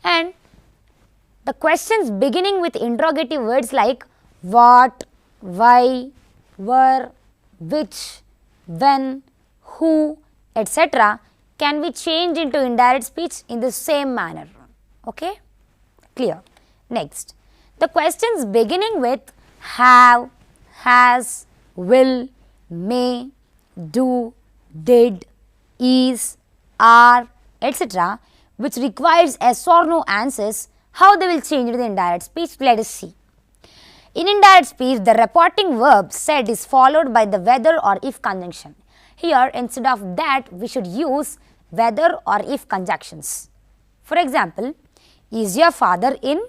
And the questions beginning with interrogative words like what, why, where, which, when, who, etc. can be changed into indirect speech in the same manner. Okay? Clear. Next, the questions beginning with have, has, will, may, do, did, is, are, etc. which requires yes or no answers, how they will change into the indirect speech, let us see. In indirect speech, the reporting verb said is followed by the whether or if conjunction. Here, instead of that, we should use whether or if conjunctions. For example, is your father in?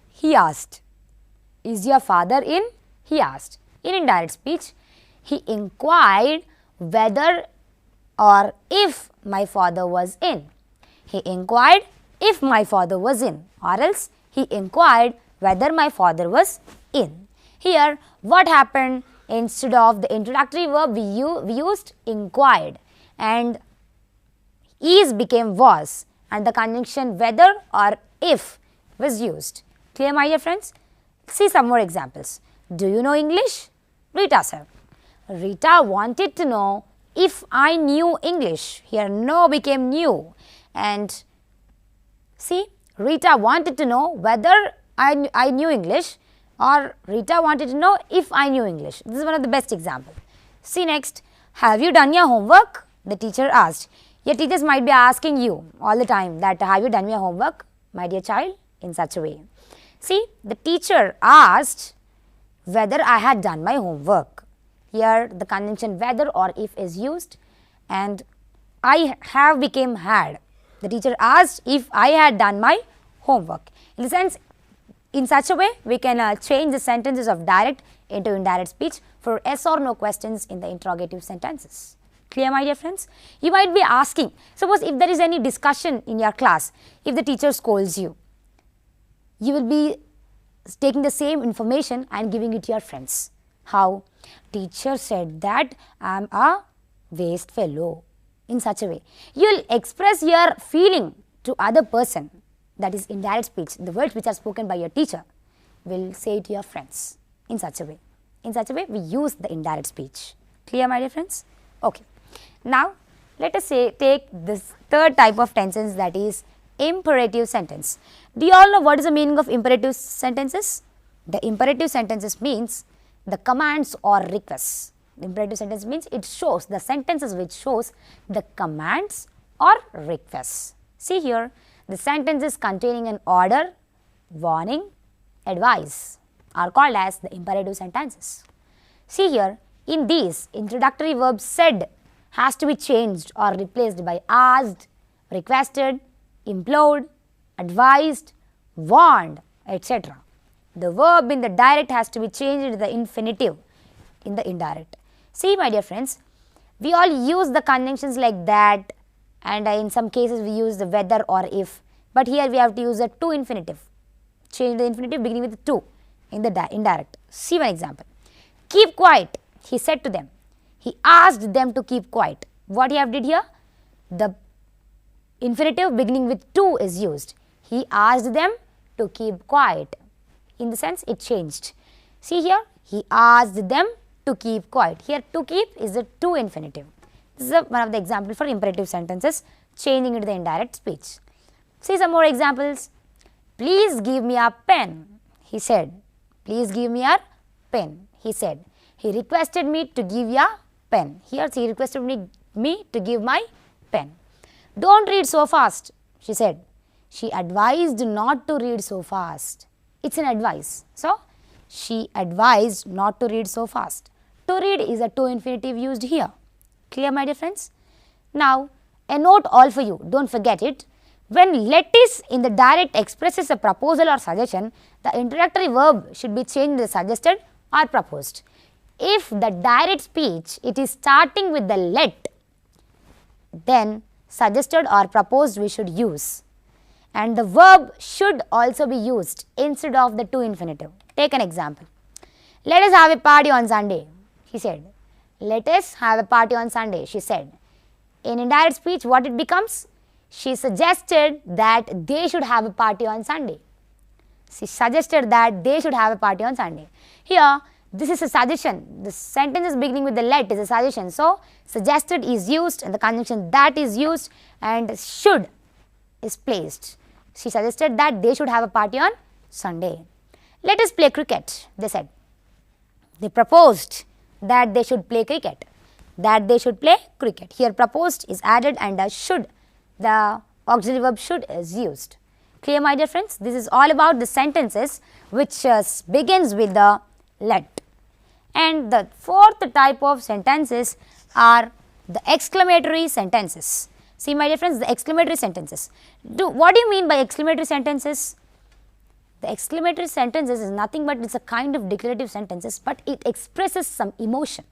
He asked. Is your father in? He asked. In indirect speech, he inquired whether or if my father was in. He inquired if my father was in, or else he inquired whether my father was in. Here, what happened? Instead of the introductory verb, we used inquired, and is became was, and the conjunction whether or if was used. Clear, my dear friends? See some more examples. Do you know English? Rita said. Rita wanted to know if I knew English. Here, know became knew. And see, Rita wanted to know whether I knew English, or Rita wanted to know if I knew English. This is one of the best examples. See next, have you done your homework? The teacher asked. Your teachers might be asking you all the time that have you done your homework, my dear child, in such a way. See, the teacher asked whether I had done my homework. Here the conjunction whether or if is used, and I have became had. The teacher asked if I had done my homework. In the sense, in such a way, we can change the sentences of direct into indirect speech for yes or no questions in the interrogative sentences. Clear, my dear friends? You might be asking, suppose if there is any discussion in your class, if the teacher scolds you, you will be taking the same information and giving it to your friends. How? Teacher said that I am a waste fellow. In such a way, you will express your feeling to other person. That is indirect speech. The words which are spoken by your teacher will say to your friends in such a way. In such a way, we use the indirect speech. Clear, my dear friends? Okay. Now, let us take this third type of tenses, that is imperative sentence. Do you all know what is the meaning of imperative sentences? The imperative sentences means the commands or requests. The imperative sentence means it shows the sentences which shows the commands or requests. See here, the sentences containing an order, warning, advice are called as the imperative sentences. See here, in these, introductory verb said has to be changed or replaced by asked, requested, implored, advised, warned, etc. The verb in the direct has to be changed into the infinitive in the indirect. See, my dear friends, we all use the conjunctions like that, and in some cases we use the whether or if, but here we have to use the to infinitive. Change the infinitive beginning with to in the indirect. See one example. Keep quiet, he said to them. He asked them to keep quiet. What he have did here? The infinitive beginning with to is used. He asked them to keep quiet. In the sense, it changed. See here, he asked them to keep quiet. Here, to keep is the to infinitive. This is one of the examples for imperative sentences changing into the indirect speech. See some more examples. Please give me a pen, he said. Please give me a pen, he said. He requested me to give you a pen. Here, he requested me to give my pen. Don't read so fast, she said. She advised not to read so fast. It's an advice. So, she advised not to read so fast. To read is a to infinitive used here. Clear, my dear friends? Now, a note all for you. Don't forget it. When let is in the direct expresses a proposal or suggestion, the introductory verb should be changed to suggested or proposed. If the direct speech, it is starting with the let, then suggested or proposed we should use. And the verb should also be used instead of the to infinitive. Take an example. Let us have a party on Sunday, he said. Let us have a party on Sunday, she said. In indirect speech, what it becomes? She suggested that they should have a party on Sunday. She suggested that they should have a party on Sunday. Here, this is a suggestion. The sentence is beginning with the let is a suggestion. So, suggested is used and the conjunction that is used and should is placed. She suggested that they should have a party on Sunday. Let us play cricket, they said. They proposed that they should play cricket. That they should play cricket. Here proposed is added and a should, the auxiliary verb should is used. Clear, my dear friends? This is all about the sentences which begins with the let. And the fourth type of sentences are the exclamatory sentences. See, my dear friends, the exclamatory sentences. What do you mean by exclamatory sentences? The exclamatory sentences is nothing but it's a kind of declarative sentences, but it expresses some emotion,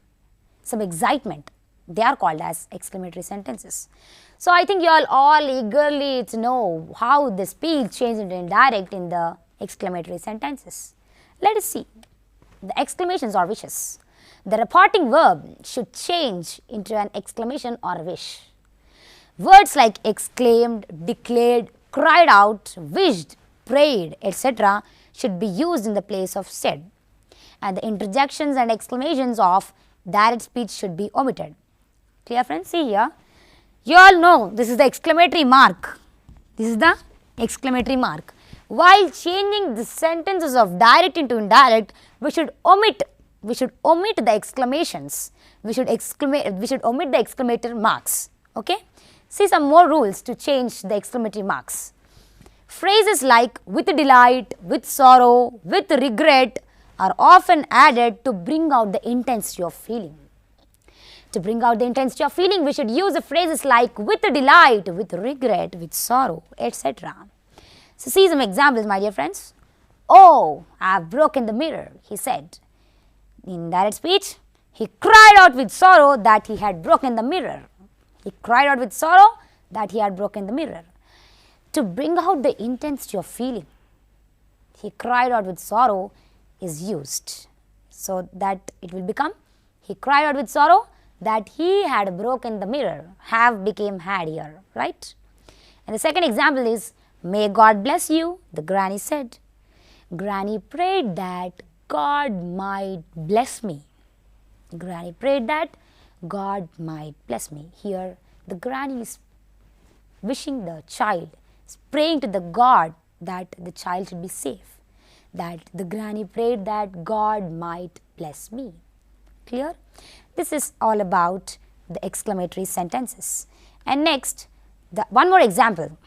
some excitement. They are called as exclamatory sentences. So, I think you all eagerly to know how the speech changes into indirect in the exclamatory sentences. Let us see. The exclamations or wishes. The reporting verb should change into an exclamation or wish. Words like exclaimed, declared, cried out, wished, prayed, etc. should be used in the place of said. And the interjections and exclamations of direct speech should be omitted. Clear, friends? See here. You all know this is the exclamatory mark. This is the exclamatory mark. While changing the sentences of direct into indirect, we should omit the exclamations. We should omit the exclamatory marks. Okay? See some more rules to change the exclamatory marks. Phrases like with delight, with sorrow, with regret are often added to bring out the intensity of feeling. To bring out the intensity of feeling, we should use the phrases like with delight, with regret, with sorrow, etc. So, see some examples, my dear friends. Oh, I have broken the mirror, he said. In direct speech, he cried out with sorrow that he had broken the mirror. He cried out with sorrow that he had broken the mirror. To bring out the intensity of feeling, he cried out with sorrow is used. So, that it will become, he cried out with sorrow that he had broken the mirror. Have became had here, right? And the second example is, may God bless you, the granny said. Granny prayed that God might bless me. Granny prayed that God might bless me. Here the granny is wishing the child, is praying to the God that the child should be safe. That the granny prayed that God might bless me. Clear? This is all about the exclamatory sentences. And next, one more example.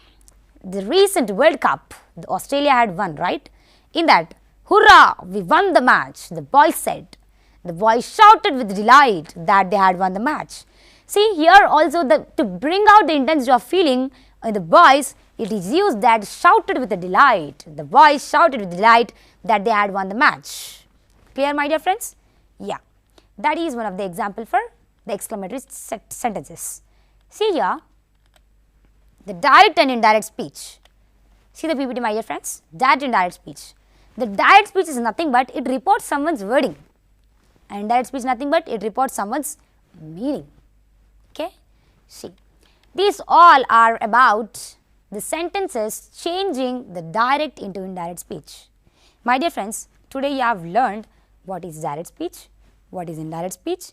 The recent World Cup, Australia had won, right? In that, hurrah, we won the match, the boys said. The boys shouted with delight that they had won the match. See, here also to bring out the intensity of feeling in the boys, it is used that shouted with a delight. The boys shouted with delight that they had won the match. Clear, my dear friends? Yeah. That is one of the example for the exclamatory sentences. See here, the direct and indirect speech. See the PPT, my dear friends? Direct and indirect speech. The direct speech is nothing but it reports someone's wording. And indirect speech is nothing but it reports someone's meaning. Okay? See, these all are about the sentences changing the direct into indirect speech. My dear friends, today you have learned what is direct speech, what is indirect speech,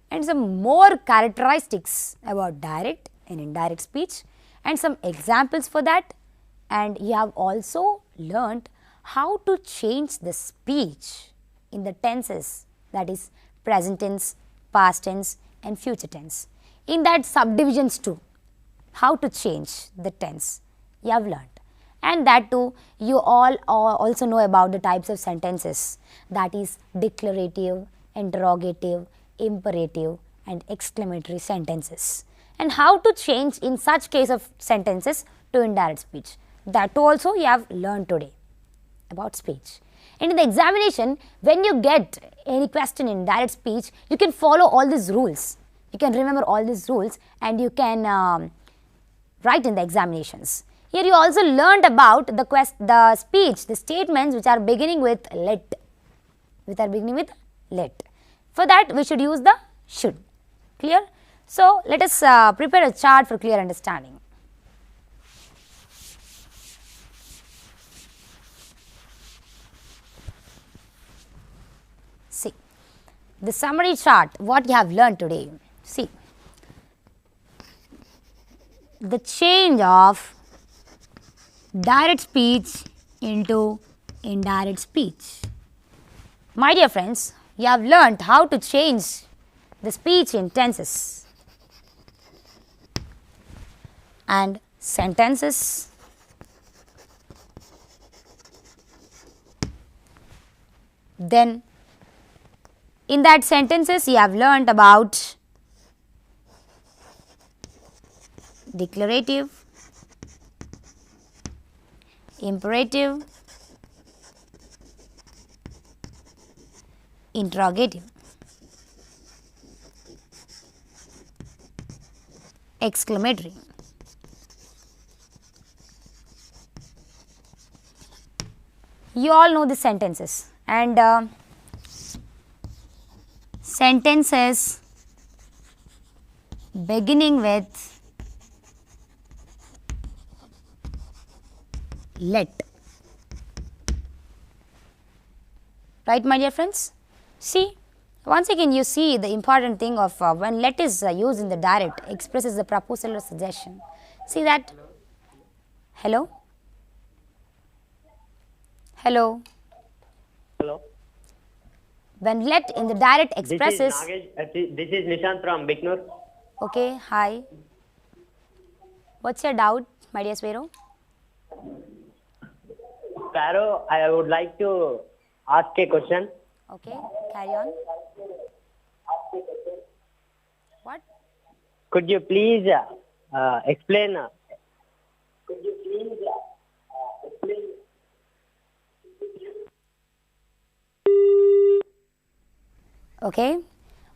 and some more characteristics about direct and indirect speech and some examples for that. And you have also learned how to change the speech in the tenses, that is present tense, past tense and future tense. In that subdivisions too, how to change the tense you have learned. And that too, you all also know about the types of sentences, that is declarative, interrogative, imperative and exclamatory sentences, and how to change in such case of sentences to indirect speech. That too also you have learned today about speech. And in the examination, when you get any question in direct speech, you can follow all these rules. You can remember all these rules and you can write in the examinations. Here you also learned about the speech, the statements which are beginning with let. For that we should use the should. Clear? So, let us prepare a chart for clear understanding. the summary chart, what you have learned today. See, the change of direct speech into indirect speech. My dear friends, you have learnt how to change the speech in tenses and sentences, then in that sentences you have learnt about declarative, imperative, interrogative, exclamatory. You all know the sentences, and sentences beginning with let. Right, my dear friends? See, once again you see the important thing of when let is used in the direct, expresses the proposal or suggestion. See that? Hello? Hello? Hello. When let in the direct expresses. This is Nishant from Biknur. Okay, hi. What's your doubt, my dear Svero? Sparrow, I would like to ask a question. Okay, carry on. What? Could you please explain? Okay.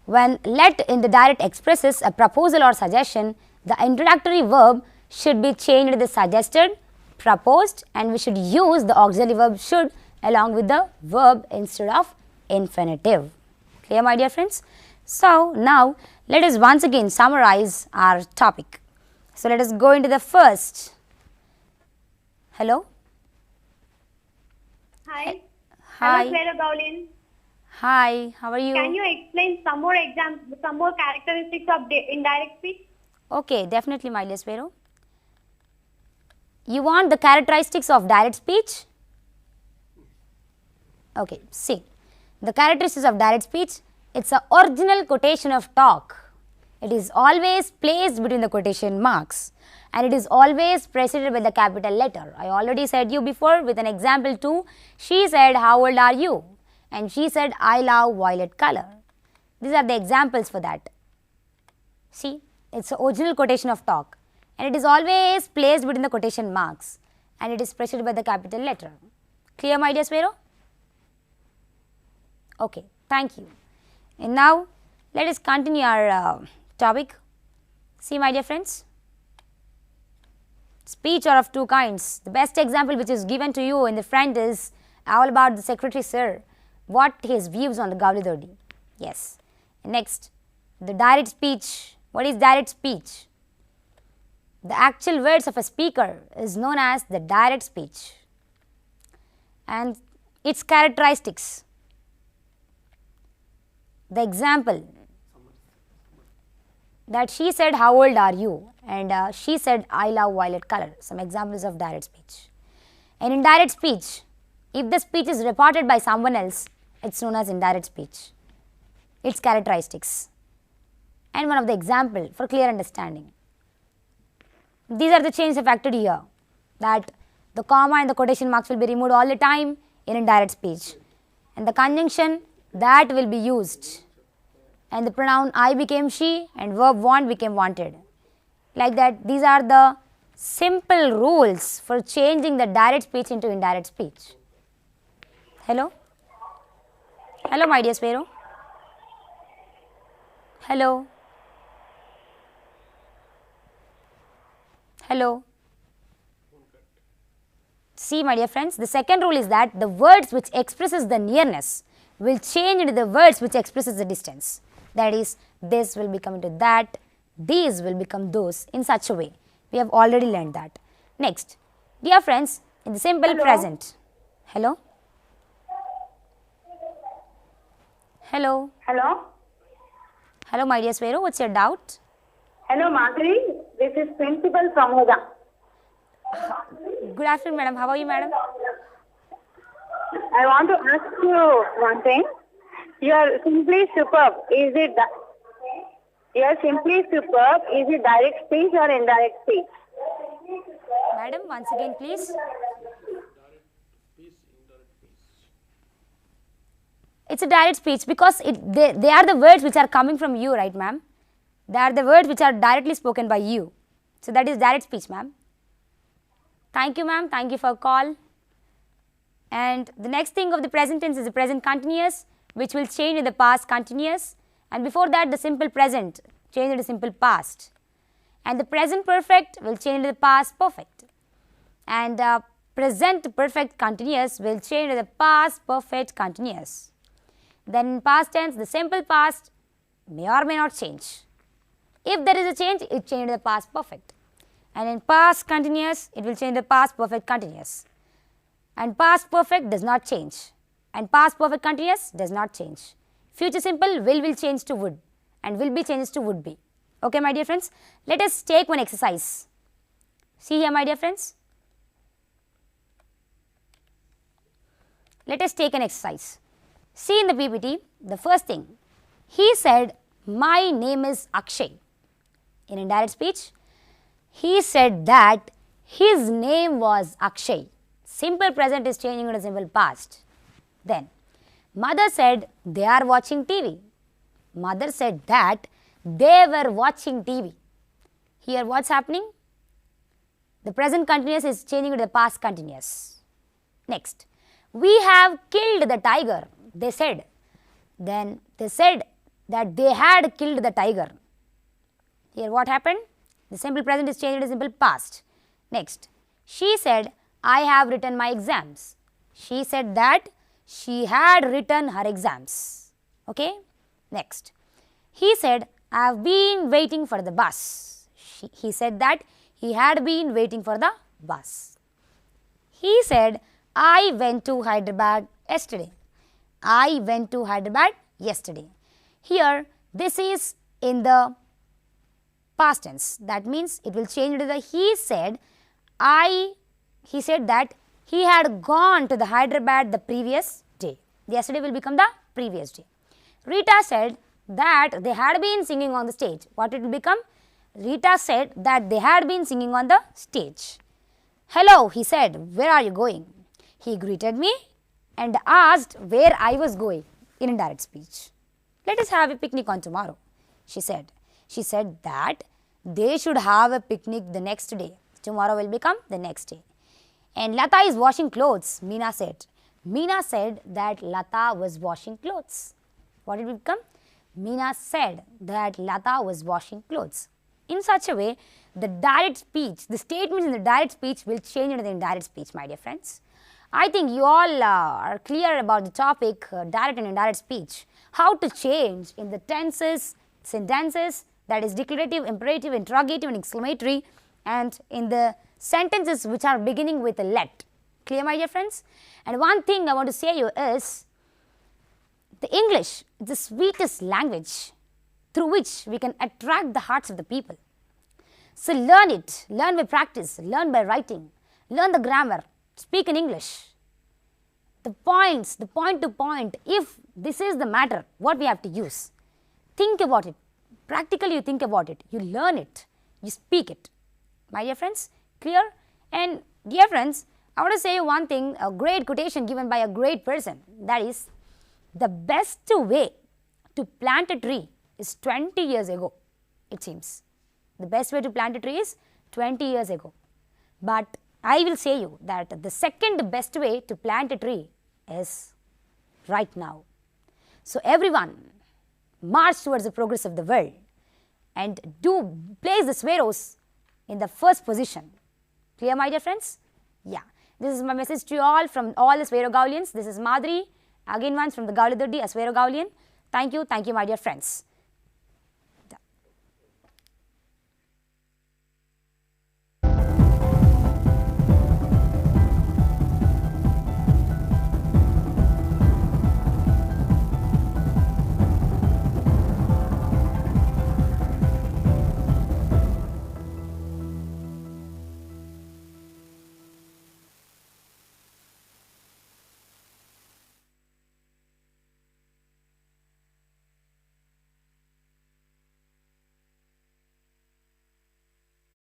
When let in the direct expresses a proposal or suggestion, the introductory verb should be changed to the suggested, proposed, and we should use the auxiliary verb should along with the verb instead of infinitive. Clear, my dear friends? So, now let us once again summarize our topic. So, let us go into the first. Hello? Hi. Hi. Hello, Sveta Gaulin. Hi, how are you? Can you explain some more characteristics of indirect speech? Okay, definitely, my dear Svero. You want the characteristics of direct speech? Okay, see, the characteristics of direct speech, it's an original quotation of talk. It is always placed between the quotation marks and it is always preceded by the capital letter. I already said you before with an example too. She said, how old are you? And she said, I love violet color. These are the examples for that. See, it's an original quotation of talk and it is always placed between the quotation marks and it is preceded by the capital letter. Clear, my dear Svero? Okay, thank you. And now, let us continue our topic. See, my dear friends, speech are of two kinds. The best example which is given to you in the front is all about the secretary sir, what his views on the Gavli Dodi. Yes. Next, the direct speech. What is direct speech? The actual words of a speaker is known as the direct speech and its characteristics. The example that she said, how old are you? And she said, I love violet color. Some examples of direct speech. And indirect speech, if the speech is reported by someone else, it's known as indirect speech. Its characteristics. And one of the example for clear understanding. These are the changes affected here, that the comma and the quotation marks will be removed all the time in indirect speech. And the conjunction that will be used, and the pronoun I became she and verb want became wanted. Like that, these are the simple rules for changing the direct speech into indirect speech. Hello? Hello, my dear Svero. Hello? Hello? See, my dear friends, the second rule is that the words which expresses the nearness will change into the words which expresses the distance. That is, this will become into that, these will become those in such a way. We have already learned that. Next, dear friends, in the simple present. Hello? Hello. Hello. Hello, my dear Swero. What's your doubt? Hello, Madhuri. This is Principal from Huda. Good afternoon, madam. How are you, madam? I want to ask you one thing. You are simply superb. Is it direct speech or indirect speech? Madam, once again, please. It's a direct speech because they are the words which are coming from you, right, ma'am? They are the words which are directly spoken by you. So that is direct speech, ma'am. Thank you, ma'am. Thank you for call. And the next thing of the present tense is the present continuous, which will change in the past continuous. And before that, the simple present change into simple past. And the present perfect will change into the past perfect. And present perfect continuous will change into the past perfect continuous. Then in past tense, the simple past may or may not change. If there is a change, it changes to the past perfect. And in past continuous, it will change to past perfect continuous. And past perfect does not change. And past perfect continuous does not change. Future simple will change to would. And will be changes to would be. Okay, my dear friends. Let us take one exercise. See here, my dear friends. Let us take an exercise. See in the PPT, the first thing, he said, my name is Akshay. In indirect speech, he said that his name was Akshay. Simple present is changing into simple past. Then, mother said, they are watching TV. Mother said that they were watching TV. Here what's happening? The present continuous is changing to the past continuous. Next, we have killed the tiger. They said. Then they said that they had killed the tiger. Here what happened? The simple present is changed to simple past. Next, she said, I have written my exams. She said that she had written her exams. Okay. Next, he said, I have been waiting for the bus. He said that he had been waiting for the bus. He said, I went to Hyderabad yesterday. I went to Hyderabad yesterday. Here, this is in the past tense. That means it will change to the he said that he had gone to the Hyderabad the previous day. Yesterday will become the previous day. Rita said that they had been singing on the stage. What it will become? Rita said that they had been singing on the stage. Hello, he said, where are you going? He greeted me and asked where I was going in indirect speech. Let us have a picnic on tomorrow, she said. She said that they should have a picnic the next day. Tomorrow will become the next day. And Lata is washing clothes, Meena said. Meena said that Lata was washing clothes. What did it become? Meena said that Lata was washing clothes. In such a way, the direct speech, the statements in the direct speech will change into the indirect speech, my dear friends. I think you all are clear about the topic, direct and indirect speech. How to change in the tenses, sentences, that is declarative, imperative, interrogative and exclamatory, and in the sentences which are beginning with a let. Clear, my dear friends? And one thing I want to say you is, the English is the sweetest language through which we can attract the hearts of the people. So learn it, learn by practice, learn by writing, learn the grammar, speak in English. The points, the point to point, if this is the matter, what we have to use. Think about it. Practically you think about it. You learn it. You speak it. My dear friends, clear? And dear friends, I want to say one thing, a great quotation given by a great person. That is, the best way to plant a tree is 20 years ago, it seems. The best way to plant a tree is 20 years ago. But I will say you that the second best way to plant a tree is right now. So everyone march towards the progress of the world and do place the TSWREIS in the first position. Clear, my dear friends? Yeah. This is my message to you all from all the TSWREIS Gaulians. This is Madhuri, again once from the Gaulidoddi, a TSWREIS Gaulian. Thank you, my dear friends.